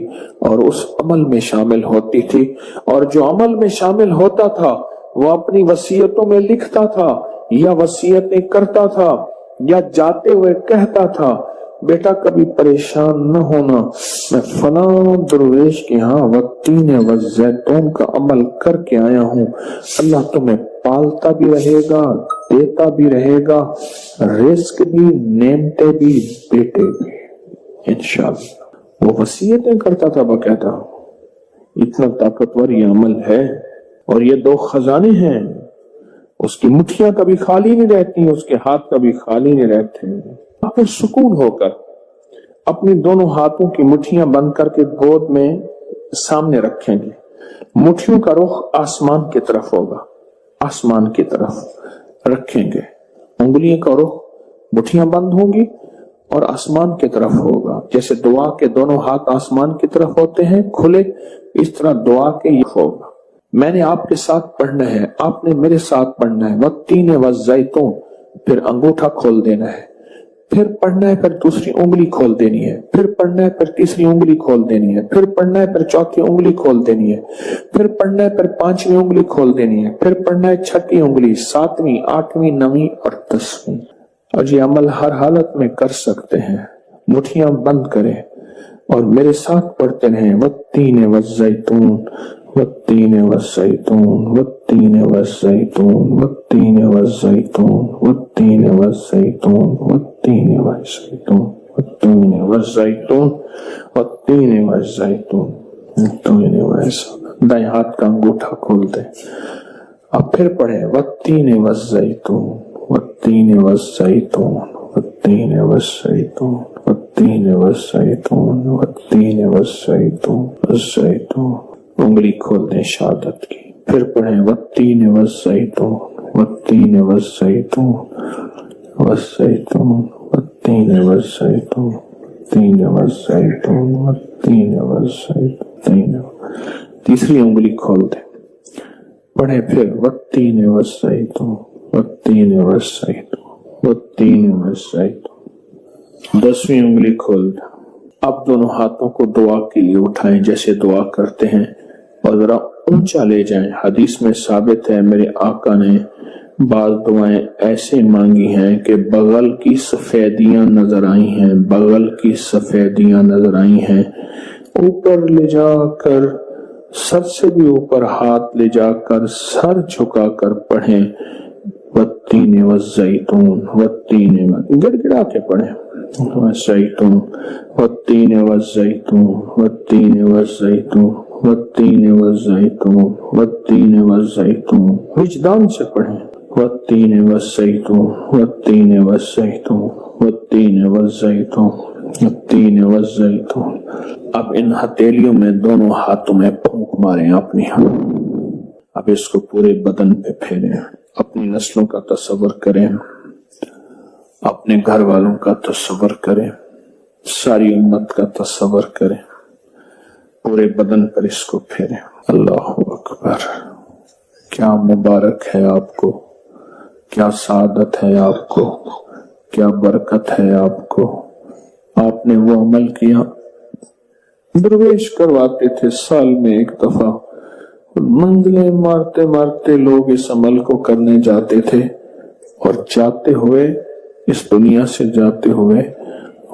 اور اس عمل میں شامل ہوتی تھی، اور جو عمل میں شامل ہوتا تھا وہ اپنی وصیتوں میں لکھتا تھا یا وصیتیں کرتا تھا یا جاتے ہوئے کہتا تھا، بیٹا کبھی پریشان نہ ہونا، میں فلاں درویش کے ہاں والتین والزیتون کا عمل کر کے آیا ہوں، اللہ تمہیں پالتا بھی رہے گا، دیتا بھی رہے گا، رزق بھی، نعمتیں بھی، بیٹے بھی، انشاءاللہ۔ وہ وصیتیں کرتا تھا باقاعدہ۔ اتنا طاقتور یہ عمل ہے، اور یہ دو خزانے ہیں، اس کی مٹھیاں کبھی خالی نہیں رہتی، اس کے ہاتھ کبھی خالی نہیں رہتے۔ آپ سکون ہو کر اپنی دونوں ہاتھوں کی مٹھیاں بند کر کے گود میں سامنے رکھیں گے، مٹھیوں کا رخ آسمان کی طرف ہوگا، آسمان کی طرف رکھیں گے، انگلیوں کا رخ، مٹھیاں بند ہوں گی اور آسمان کی طرف ہوگا۔ جیسے دعا کے دونوں ہاتھ آسمان کی طرف ہوتے ہیں کھلے، اس طرح دعا کے یہ ہوگا۔ میں نے آپ کے ساتھ پڑھنا ہے، آپ نے میرے ساتھ پڑھنا ہے، والتین والزیتون، پھر انگوٹھا کھول دینا ہے، پھر پڑھنا ہے، پھر دوسری انگلی کھول دینی ہے، پھر پڑھنا ہے، پھر تیسری انگلی کھول دینی ہے، پھر پڑھنا ہے، پھر چوتھی انگلی کھول دینی ہے، پھر پڑھنا ہے، پھر پانچویں انگلی کھول دینی ہے، پھر پڑھنا ہے چھٹی انگلی، ساتویں، آٹھویں، نویں اور 10ویں۔ اور یہ عمل ہر حالت میں کر سکتے ہیں۔ مٹھیاں بند کریں اور میرے ساتھ پڑھتے رہیں، والتین والزیتون، والتین والزیتون، والتین والزیتون، والتین والزیتون، والتین والزیتون، والتین والزیتون، والتین والزیتون، والتین والزیتون، والتین والزیتون۔ دائیں ہاتھ کا انگوٹھا کھول دیں، اب پھر پڑھیں، والتین والزیتون، والتین والزیتون، والتین والزیتون، والتین والزیتون، والتین والزیتون، والزیتون۔ انگلی کھول دیں شہادت کی، پھر پڑھیں، والتین والزیتون، والتین والزیتون، والزیتون، والتین والزیتون، والتین والزیتون، والتین والزیتون۔ تیسری انگلی کھول دیں، پڑھیں پھر، والتین والزیتون، والتین والزیتون، والتین والزیتون۔ 10ویں انگلی کھول دیں۔ اب دونوں ہاتھوں کو دعا کے لیے اٹھائیں جیسے دعا کرتے ہیں، اور ذرا اونچا لے جائیں۔ حدیث میں ثابت ہے میرے آقا نے بعض دعائیں ایسے مانگی ہیں کہ بغل کی سفیدیاں نظر آئی ہیں، بغل کی سفیدیاں نظر آئی ہیں۔ اوپر لے جا کر، سر سے بھی اوپر ہاتھ لے جا کر، سر جھکا کر پڑھیں، والتین والزیتون، والتین، گڑ گڑا کے پڑھیں، والزیتون، والتین والزیتون، والتین والزیتون، والتین والزیتون، والتین والزیتون۔ وجدان سے پڑھیں، والتین والزیتون، والتین والزیتون، والتین والزیتون، والتین والزیتون۔ اب ان ہتھیلیوں میں دونوں ہاتھوں میں پھونک ماریں اپنی، اب اس کو پورے بدن پہ پھیریں، اپنی نسلوں کا تصور کریں، اپنے گھر والوں کا تصور کریں، ساری امت کا تصور کریں، پورے بدن پر اس کو پھیریں۔ اللہ اکبر، کیا مبارک ہے آپ کو، کیا سعادت ہے آپ کو، کیا برکت ہے آپ کو۔ آپ نے وہ عمل کیا، درویش کرواتے تھے سال میں ایک دفعہ، منزلیں مارتے مارتے لوگ اس عمل کو کرنے جاتے تھے، اور جاتے ہوئے اس دنیا سے جاتے ہوئے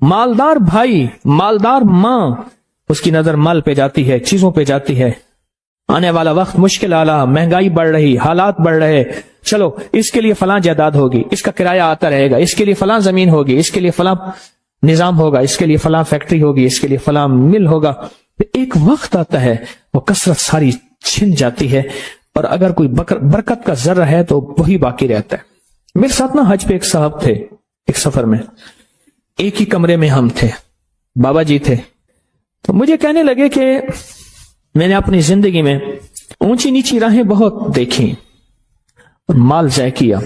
مالدار بھائی، مالدار ماں، اس کی نظر مال پہ جاتی ہے، چیزوں پہ جاتی ہے، آنے والا وقت مشکل آلا، مہنگائی بڑھ رہی، حالات بڑھ رہے، چلو اس کے لیے فلاں جائیداد ہوگی، اس کا کرایہ آتا رہے گا، اس کے لیے فلاں زمین ہوگی، اس کے لیے فلاں نظام ہوگا، اس کے لیے فلاں فیکٹری ہوگی، اس کے لیے فلاں مل ہوگا. ایک وقت آتا ہے وہ کثرت ساری چھن جاتی ہے، اور اگر کوئی برکت کا ذرہ ہے تو وہی باقی رہتا ہے. میرے ساتھ نا حج پہ ایک صاحب تھے، ایک سفر میں، ایک ہی کمرے میں ہم تھے، بابا جی تھے. تو مجھے کہنے لگے کہ میں نے اپنی زندگی میں اونچی نیچی راہیں بہت دیکھی، مال ضائع کیا،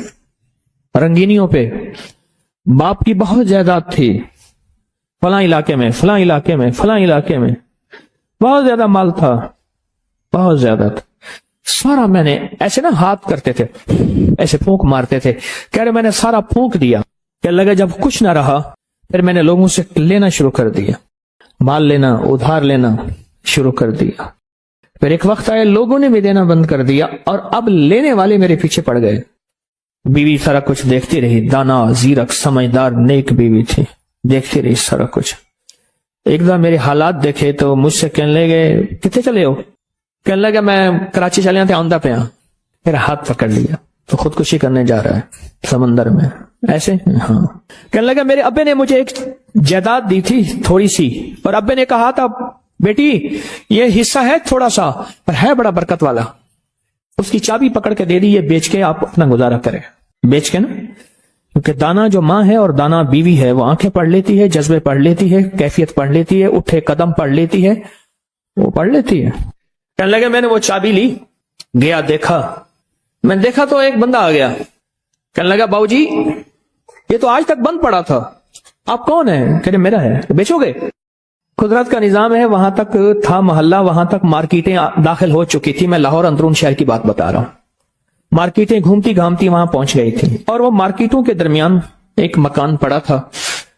رنگینیوں پہ، باپ کی بہت جائیداد تھی، فلاں علاقے میں، فلاں علاقے میں، فلاں علاقے میں بہت زیادہ مال تھا، بہت زیادہ تھا. سارا میں نے ایسے نا ہاتھ کرتے تھے، ایسے پھونک مارتے تھے، کہہ رہے میں نے سارا پھونک دیا. کہ لگا جب کچھ نہ رہا پھر میں نے لوگوں سے لینا شروع کر دیا، مال لینا، ادھار لینا شروع کر دیا. پھر ایک وقت آیا لوگوں نے بھی دینا بند کر دیا، اور اب لینے والے میرے پیچھے پڑ گئے. بیوی سارا کچھ دیکھتی رہی، دانا، زیرک، سمجھدار، نیک بیوی تھی، دیکھتی رہی سارا کچھ. ایک دم میرے حالات دیکھے تو مجھ سے کہنے لگے کتنے چلے ہو؟ کہنے لگا میں کراچی چلے تھے آمدہ پہ. میرا ہاتھ پکڑ لیا تو خودکشی کرنے جا رہا ہے سمندر میں ایسے. ہاں. کہنے لگا میرے ابے نے مجھے ایک جائیداد دی تھی تھوڑی سی، اور ابے نے کہا تھا بیٹی یہ حصہ ہے تھوڑا سا پر ہے بڑا برکت والا، اس کی چابی پکڑ کے دے دی، یہ بیچ کے آپ اپنا گزارا کریں. بیچ کے نا، کیونکہ دانا جو ماں ہے اور دانا بیوی ہے وہ آنکھیں پڑھ لیتی ہے، جذبے پڑھ لیتی ہے، کیفیت پڑھ لیتی ہے، اٹھے قدم پڑھ لیتی ہے، وہ پڑھ لیتی ہے. کہنے لگے میں نے وہ چابی لی، گیا دیکھا، میں نے دیکھا تو ایک بندہ آ گیا. کہنے لگا باؤ جی یہ تو آج تک بند پڑا تھا، آپ کون ہیں؟ کہ میرا ہے. بیچو گے؟ قدرت کا نظام ہے، وہاں تک تھا محلہ، وہاں تک مارکیٹیں داخل ہو چکی تھی. میں لاہور اندرون شہر کی بات بتا رہا ہوں. مارکیٹیں گھومتی گھامتی وہاں پہنچ گئی تھی، اور وہ مارکیٹوں کے درمیان ایک مکان پڑا تھا.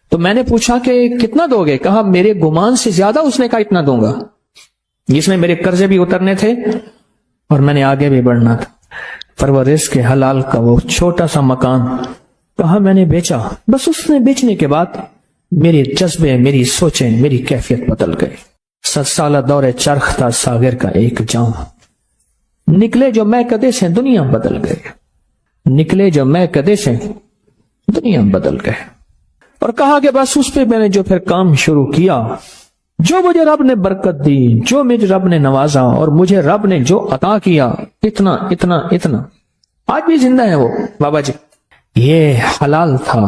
تو میں نے پوچھا کہ کتنا دو گے؟ کہا میرے گمان سے زیادہ. اس نے کہا اتنا دوں گا، جس میں میرے قرضے بھی اترنے تھے اور میں نے آگے بھی بڑھنا تھا. پر وہ رزق حلال کا وہ چھوٹا سا مکان کہا میں نے بیچا. بس اس نے بیچنے کے بعد میرے جذبے، میری سوچیں، میری کیفیت بدل گئی. 7 سالہ دور چرخ تھا ساغر کا ایک جام، نکلے جو میں کدے سے دنیا بدل گئے، نکلے جو میں کدے سے دنیا بدل گئے. اور کہا کہ بس اس پہ میں نے جو پھر کام شروع کیا، جو مجھے رب نے برکت دی، جو مجھے رب نے نوازا، اور مجھے رب نے جو عطا کیا، اتنا اتنا اتنا. آج بھی زندہ ہے وہ بابا جی. یہ حلال تھا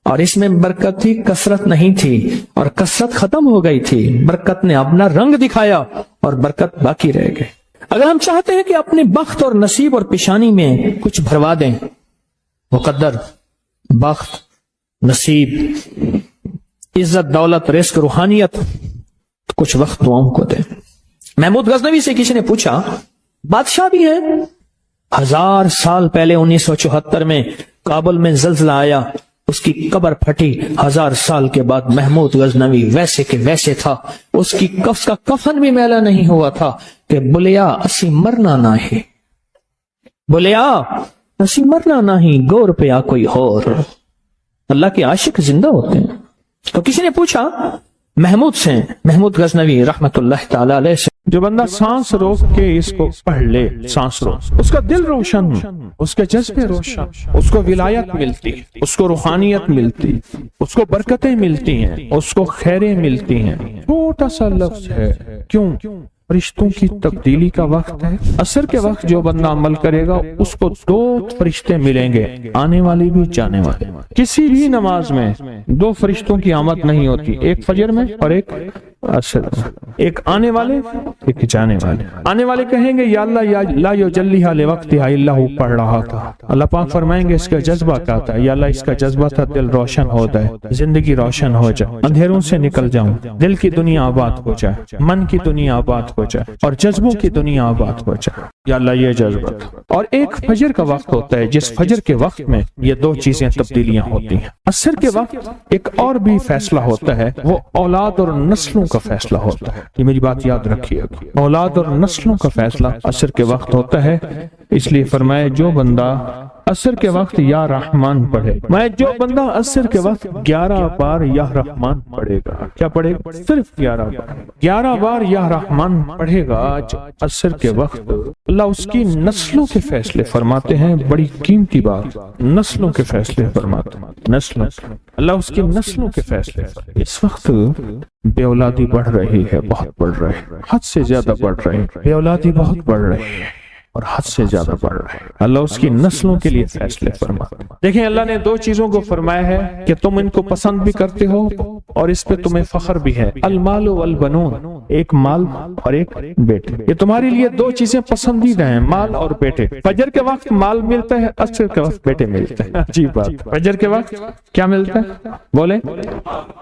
اور اس میں برکت تھی، کثرت نہیں تھی، اور کثرت ختم ہو گئی تھی. برکت نے اپنا رنگ دکھایا اور برکت باقی رہ گئی. اگر ہم چاہتے ہیں کہ اپنے بخت اور نصیب اور پیشانی میں کچھ بھروا دیں، مقدر، بخت، نصیب، عزت، دولت، رزق، روحانیت، کچھ وقت دعاؤں کو دیں. محمود غزنوی سے کسی نے پوچھا بادشاہ بھی ہیں، 1000 سال پہلے 1974 میں کابل میں زلزلہ آیا، اس کی قبر پھٹی. 1000 سال کے بعد محمود غزنوی ویسے کہ ویسے تھا، اس کی کفن کا کفن بھی میلا نہیں ہوا تھا کہ بلیا اسی مرنا نہ ہے، بلیا اسی مرنا نہ ہی، گور پہ آ کوئی اور. اللہ کے عاشق زندہ ہوتے ہیں. تو کسی نے پوچھا محمود سے، محمود غزنوی رحمت اللہ تعالی علیہ سے، جو بندہ سانس روک کے اس کو پڑھ لے، سانس روک، اس کا دل روشن، اس کے جذبے روشن، اس کو ولایت ملتی، اس کو روحانیت ملتی، اس کو برکتیں ملتی ہیں، اس کو خیریں ملتی ہیں. چھوٹا سا لفظ ہے، کیوں؟ فرشتوں کی تبدیلی کا وقت ہے. عصر کے وقت جو بندہ عمل کرے گا اس کو 2 فرشتے ملیں گے، آنے والے بھی جانے والے. کسی بھی نماز میں 2 فرشتوں کی آمد نہیں ہوتی، ایک فجر میں اور ایک عصر میں. ایک آنے والے، ایک جانے والے. آنے والے کہیں گے یا اللہ یا لا یجلیھا لوقتھا الا ہو، پڑھ رہا تھا. اللہ پاک فرمائیں گے اس کا جذبہ کیا تھا؟ یا اللہ اس کا جذبہ تھا دل روشن ہو جائے، زندگی روشن ہو جائے، اندھیروں سے نکل جاؤں، دل کی دنیا آباد ہو جائے، من کی دنیا آباد ہو جائے، اور جذبوں کی دنیا آباد ہو جائے. یا اللہ یہ جذبہ تھا. اور ایک فجر کا وقت ہوتا ہے، جس فجر کے وقت میں یہ 2 چیزیں تبدیلیاں ہوتی ہیں. عصر کے وقت ایک اور بھی فیصلہ ہوتا ہے، وہ اولاد اور نسلوں کا فیصلہ ہوتا ہے. یہ میری بات یاد رکھیے، اولاد اور نسلوں کا فیصلہ عصر کے وقت ہوتا ہے. اس لیے فرمائے جو بندہ عصر کے وقت یا رحمان پڑھے، میں جو بندہ عصر کے وقت 11 بار یا رحمان پڑھے گا، کیا پڑھے گا؟ صرف 11 بار یا رحمان پڑھے گا عصر کے وقت، اللہ اس کی نسلوں کے فیصلے فرماتے ہیں۔ بڑی قیمتی بات، نسلوں کے فیصلے فرماتے ہیں، نسلوں، اللہ اس کی نسلوں کے فیصلے۔ اس وقت بے اولادی بڑھ رہی ہے، بہت بڑھ رہی ہے، حد سے زیادہ بڑھ رہی ہے، بے اولادی بہت بڑھ رہی ہے اور حد سے زیادہ بڑھ رہا ہے۔ اللہ اس کی نسلوں کے لیے فیصلے فرماتا ہے۔ دیکھیں اللہ نے 2 چیزوں کو فرمایا ہے کہ تم ان کو پسند بھی کرتے ہو اور اس پہ تمہیں فخر بھی ہے، المال والبنون، ایک مال اور ایک بیٹے۔ یہ تمہارے لیے 2 چیزیں پسندیدہ ہیں، مال اور بیٹے۔ فجر کے وقت مال ملتا ہے، عصر کے وقت بیٹے ملتے ہیں۔ عجیب بات، فجر کے وقت کیا ملتا ہے بولیں،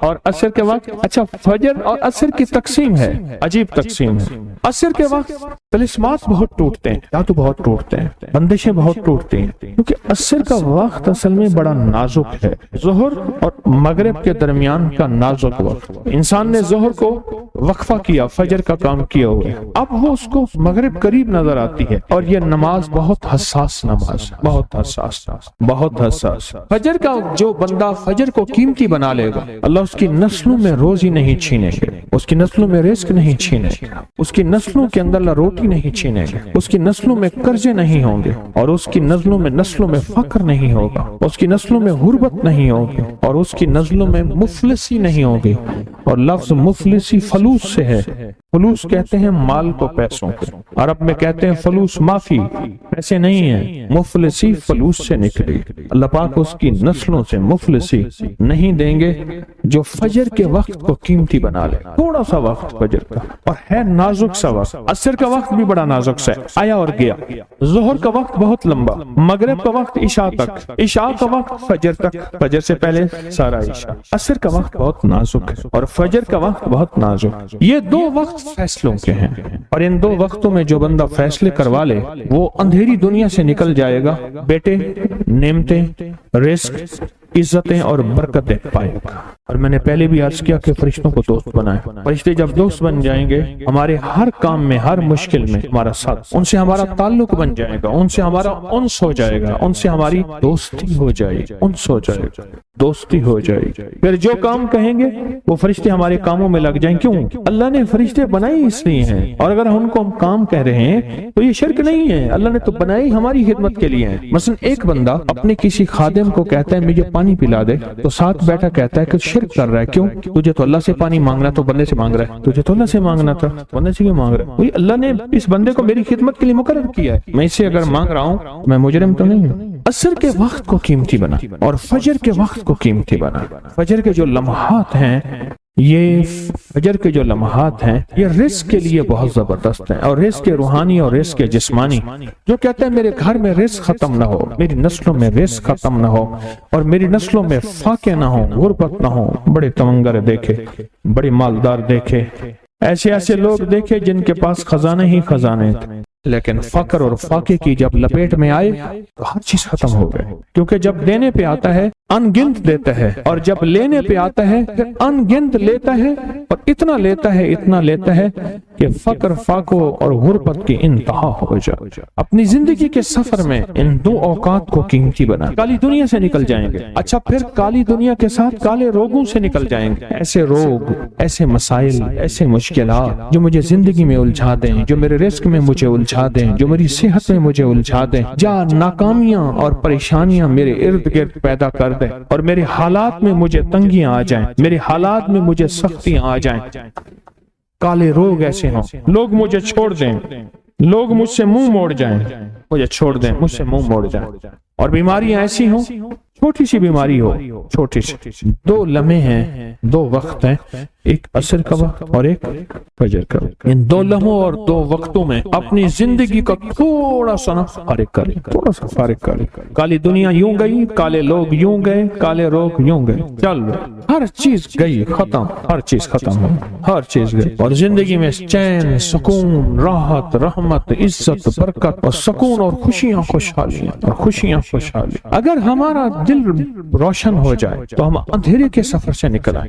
اور عصر کے وقت، اچھا فجر اور عصر کی تقسیم ہے، عجیب تقسیم ہے۔ عصر کے وقت طلسمات بہت ٹوٹتے ہیں، تو بہت ٹوٹتے ہیں، بندشیں بہت ٹوٹتی ہیں، کیونکہ عصر کا وقت اصل میں بڑا نازک ہے۔ ظہر اور مغرب کے درمیان کا نازک وقت، انسان نے ظہر کو وقفہ کیا، فجر کا کام کیا ہوا ہے، اب وہ اس کو مغرب قریب نظر آتی ہے، اور یہ نماز بہت حساس نماز، بہت حساس، بہت حساس۔ فجر کا جو بندہ فجر کو قیمتی بنا لے گا، اللہ اس کی نسلوں میں روزی نہیں چھینے گا، اس کی نسلوں میں رزق نہیں چھینے گا، اس کی نسلوں کے اندر روٹی نہیں چھینے گا، اس کی نسلوں میں قرضے نہیں ہوں گے، اور اس کی نسلوں میں فقر نہیں ہوگا، اس کی نسلوں میں غربت نہیں ہوگی، اور اس کی نسلوں میں مفلسی نہیں ہوگی۔ اور لفظ مفلسی فلوس سے ہے، فلوس کہتے ہیں مال کو، پیسوں کو، عرب میں کہتے ہیں فلوس معافی، پیسے نہیں ہیں، مفلسی فلوس سے نکلی۔ اللہ پاک اس کی نسلوں سے مفلسی نہیں دیں گے جو فجر کے وقت کو قیمتی بنا لے۔ تھوڑا سا وقت فجر کا، اور ہے نازک سا وقت، عصر کا وقت بھی بڑا نازک سا ہے، آیا اور گیا۔ ظہر کا وقت بہت لمبا، مغرب کا وقت عشاء تک، عشاء کا وقت فجر تک، فجر سے پہلے سارا عشاء۔ عصر کا وقت بہت نازک ہے اور فجر کا وقت بہت نازک۔ یہ 2 وقت فیصلوں کے ہیں، اور ان 2 وقتوں میں جو بندہ فیصلے کروا لے وہ اندھیری دنیا سے نکل جائے گا، بیٹے، نعمتیں، رزق، عزتیں اور برکتیں پائے گا۔ اور میں نے پہلے بھی عرض کیا کہ فرشتوں کو دوست بنائے، فرشتے جب دوست بن جائیں گے ہمارے ہر کام میں، ہر مشکل میں ہمارا ساتھ، ان سے ہمارا تعلق بن جائے گا، ان سے ہمارا انس ہو جائے گا، ان سے ہماری دوستی ہو جائے گی، انس ہو جائے گا، دوستی ہو جائے گی۔ پھر جو کام کہیں گے وہ فرشتے ہمارے کاموں میں لگ جائیں۔ کیوں؟ اللہ نے فرشتے بنائے اس لیے ہیں، اور اگر ان کو ہم کام کہہ رہے ہیں تو یہ شرک نہیں ہے، اللہ نے تو بنائی ہماری خدمت کے لیے ہیں۔ مثلا ایک بندہ اپنے کسی خادم کو کہتا ہے مجھے پانی پلا دے، تو ساتھ بیٹھا کہتا ہے کہ شرک کر رہا ہے۔ کیوں؟ تجھے تو اللہ سے پانی مانگنا تو بندے سے مانگ رہا ہے، تجھے تو اللہ سے مانگنا تھا، بندے سے کیوں مانگ رہا ہے؟ اللہ نے اس بندے کو میری خدمت کے لیے مقرر کیا ہے، میں اسے اگر مانگ رہا ہوں میں مجرم تو نہیں ہوں۔ عصر کے وقت کو قیمتی بنا اور فجر کے وقت کو قیمتی بنا۔ فجر کے جو لمحات ہیں، یہ فجر کے جو لمحات ہیں یہ رزق کے لیے بہت زبردست ہیں، اور رزق روحانی اور رزق جسمانی۔ جو کہتے ہیں میرے گھر میں رزق ختم نہ ہو، میری نسلوں میں رزق ختم نہ ہو، اور میری نسلوں میں فاقے نہ ہو، غربت نہ ہو۔ بڑے تمنگر دیکھے، بڑے مالدار دیکھے، ایسے لوگ دیکھے جن کے پاس خزانے ہی خزانے تھے، لیکن فقر اور فاقے کی جب لپیٹ میں آئے تو ہر چیز ختم ہو گئے۔ کیونکہ جب دینے پہ آتا ہے ان گنت دیتا ہے، اور جب لینے پہ آتا ہے پھر ان گنت لیتا ہے، اور اتنا لیتا ہے کہ فقر، فاقوں اور غربت کی انتہا ہو جائے۔ اپنی زندگی کے سفر میں ان 2 اوقات کو قیمتی بنا، کالی دنیا سے نکل جائیں گے، اچھا پھر کالی دنیا کے ساتھ کالے روگوں سے نکل جائیں گے۔ ایسے روگ، ایسے مسائل، ایسے مشکلات جو مجھے زندگی میں الجھا دیں، جو میرے رزق میں مجھے الجھا دیں، جو میری صحت میں مجھے الجھا دیں، جہاں ناکامیاں اور پریشانیاں میرے ارد گرد پیدا کر دیں، اور میرے حالات میں مجھے تنگیاں آ جائیں، میرے حالات میں مجھے سختیاں آ جائیں، کالے روگ ایسے ہوں، لوگ مجھے چھوڑ دیں، لوگ مجھ سے منہ موڑ جائیں، مجھے چھوڑ دیں، مجھ سے منہ موڑ جائیں، اور بیماریاں ایسی ہوں، چھوٹی سی بیماری ہو، چھوٹی سی۔ 2 لمحے ہیں، 2 وقت ہیں، ایک عصر کا وقت اور ایک فجر کا وقت۔ ان 2 لمحوں اور 2 وقتوں میں اپنی زندگی کا تھوڑا سا فارغ کریں، تھوڑا سا فارغ کریں۔ کالی دنیا یوں گئی، کالے لوگ یوں گئے، کالے روگ یوں گئے، چل ہر چیز گئی، ختم، ہر چیز ختم ہو، ہر چیز گئی، اور زندگی میں چین، سکون، راحت، رحمت، عزت، برکت اور سکون اور خوشیاں، خوشحالیاں اور خوشیاں، خوشحالی۔ اگر ہمارا دل روشن ہو جائے تو ہم اندھیرے کے سفر سے نکل آئیں۔